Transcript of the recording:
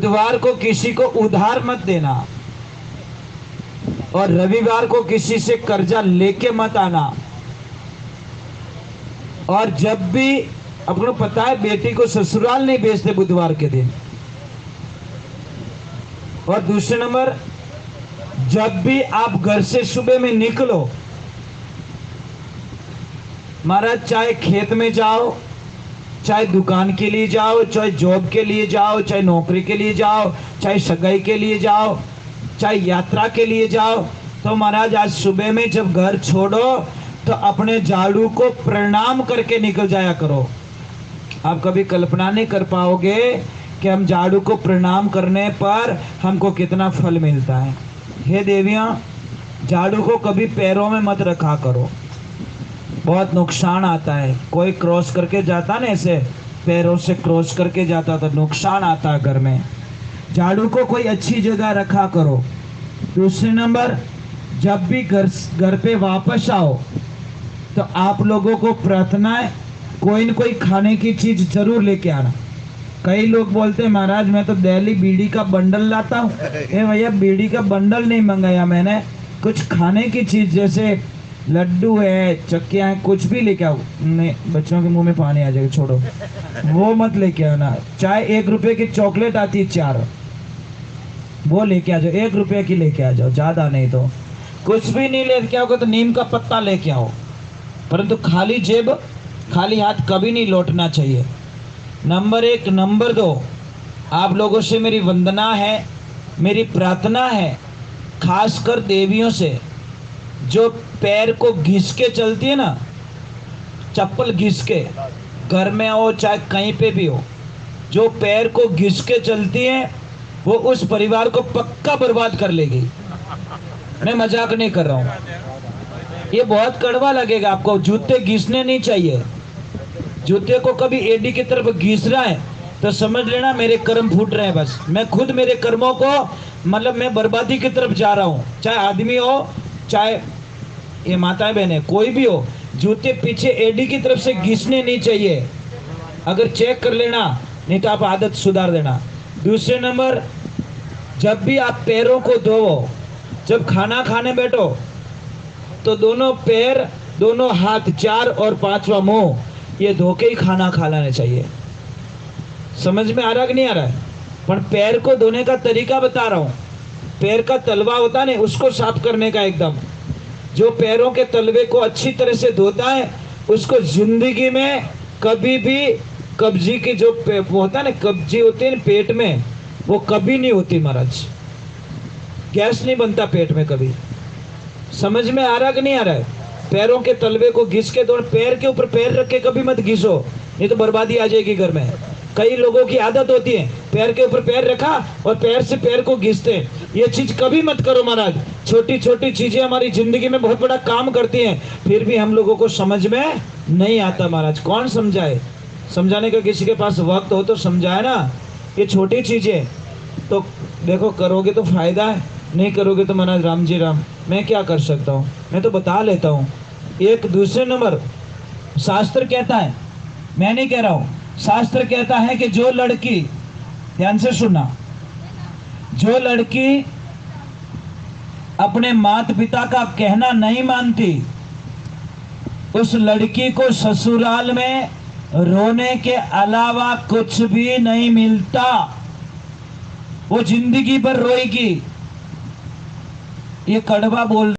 बुधवार को किसी को उधार मत देना और रविवार को किसी से कर्जा लेके मत आना। और जब भी आपको पता है बेटी को ससुराल नहीं भेजते बुधवार के दिन। और दूसरे नंबर, जब भी आप घर से सुबह में निकलो महाराज, चाहे खेत में जाओ, चाहे दुकान के लिए जाओ, चाहे जॉब के लिए जाओ, चाहे नौकरी के लिए जाओ, चाहे सगाई के लिए जाओ, चाहे यात्रा के लिए जाओ, तो महाराज आज सुबह में जब घर छोड़ो तो अपने झाड़ू को प्रणाम करके निकल जाया करो। आप कभी कल्पना नहीं कर पाओगे कि हम झाड़ू को प्रणाम करने पर हमको कितना फल मिलता है। हे देवियां, झाड़ू को कभी पैरों में मत रखा करो, बहुत नुकसान आता है। कोई क्रॉस करके जाता ना, ऐसे पैरों से क्रॉस करके जाता तो नुकसान आता है घर में। झाड़ू को कोई अच्छी जगह रखा करो। दूसरे नंबर, जब भी घर पे वापस आओ तो आप लोगों को प्रार्थना है कोई न कोई खाने की चीज जरूर लेके आना। कई लोग बोलते हैं महाराज मैं तो दिल्ली बीड़ी का बंडल लाता हूँ। भैया बीड़ी का बंडल नहीं मंगाया मैंने, कुछ खाने की चीज जैसे लड्डू है, चक्कियाँ हैं, कुछ भी लेके आओ। नहीं, बच्चों के मुंह में पानी आ जाएगा, छोड़ो वो मत लेके आना। चाहे 1 रुपए की चॉकलेट आती है 4, वो लेके आ जाओ, 1 रुपए की लेके आ जाओ, ज्यादा नहीं। तो कुछ भी नहीं लेके आओगे तो नीम का पत्ता लेके आओ, परंतु खाली जेब खाली हाथ कभी नहीं लौटना चाहिए। नंबर 1। नंबर 2, आप लोगों से मेरी वंदना है, मेरी प्रार्थना है, खासकर देवियों से जो पैर को घिस के चलती है ना, चप्पल घिस के, घर में हो चाहे कहीं पे भी हो, जो पैर को घिस के चलती है वो उस परिवार को पक्का बर्बाद कर लेगी। मैं मजाक नहीं कर रहा हूँ, ये बहुत कड़वा लगेगा आपको। जूते घिसने नहीं चाहिए। जूते को कभी एडी की तरफ घिस रहा है तो समझ लेना मेरे कर्म फूट रहे हैं। बस मैं खुद मेरे कर्मों को मतलब मैं बर्बादी की तरफ जा रहा हूँ। चाहे आदमी हो, चाहे ये माताएं बहनें, कोई भी हो, जूते पीछे एडी की तरफ से घिसने नहीं चाहिए। अगर चेक कर लेना, नहीं तो आप आदत सुधार देना। दूसरे नंबर, जब भी आप पैरों को धोवो, जब खाना खाने बैठो तो दोनों पैर, दोनों हाथ, 4 और 5वां मुंह, ये धो के ही खाना खा लेना चाहिए। समझ में आ रहा कि नहीं आ रहा है? पर पैर को धोने का तरीका बता रहा हूँ। पैर का तलवा होता है ना, उसको साफ करने का एकदम। जो पैरों के तलवे को अच्छी तरह से धोता है उसको जिंदगी में कभी भी कब्जी की जो होता है ना, कब्जी होती है ना पेट में, वो कभी नहीं होती महाराज। गैस नहीं बनता पेट में कभी। समझ में आ रहा कि नहीं आ रहा है? पैरों के तलवे को घिस के दो, पैर के ऊपर पैर रख के कभी मत घिसो, नहीं तो बर्बादी आ जाएगी घर में। कई लोगों की आदत होती है पैर के ऊपर पैर रखा और पैर से पैर को घिसते। ये चीज कभी मत करो महाराज। छोटी छोटी चीजें हमारी जिंदगी में बहुत बड़ा काम करती हैं, फिर भी हम लोगों को समझ में नहीं आता महाराज। कौन समझाए? समझाने का किसी के पास वक्त हो तो समझाए ना। ये छोटी चीजें तो देखो, करोगे तो फायदा है, नहीं करोगे तो महाराज राम जी राम, मैं क्या कर सकता हूँ, मैं तो बता लेता हूँ। एक दूसरे नंबर, शास्त्र कहता है, मैं नहीं कह रहा हूँ, शास्त्र कहता है कि जो लड़की, ध्यान से सुनना, जो लड़की अपने माता पिता का कहना नहीं मानती, उस लड़की को ससुराल में रोने के अलावा कुछ भी नहीं मिलता। वो जिंदगी भर रोएगी। ये कड़वा बोल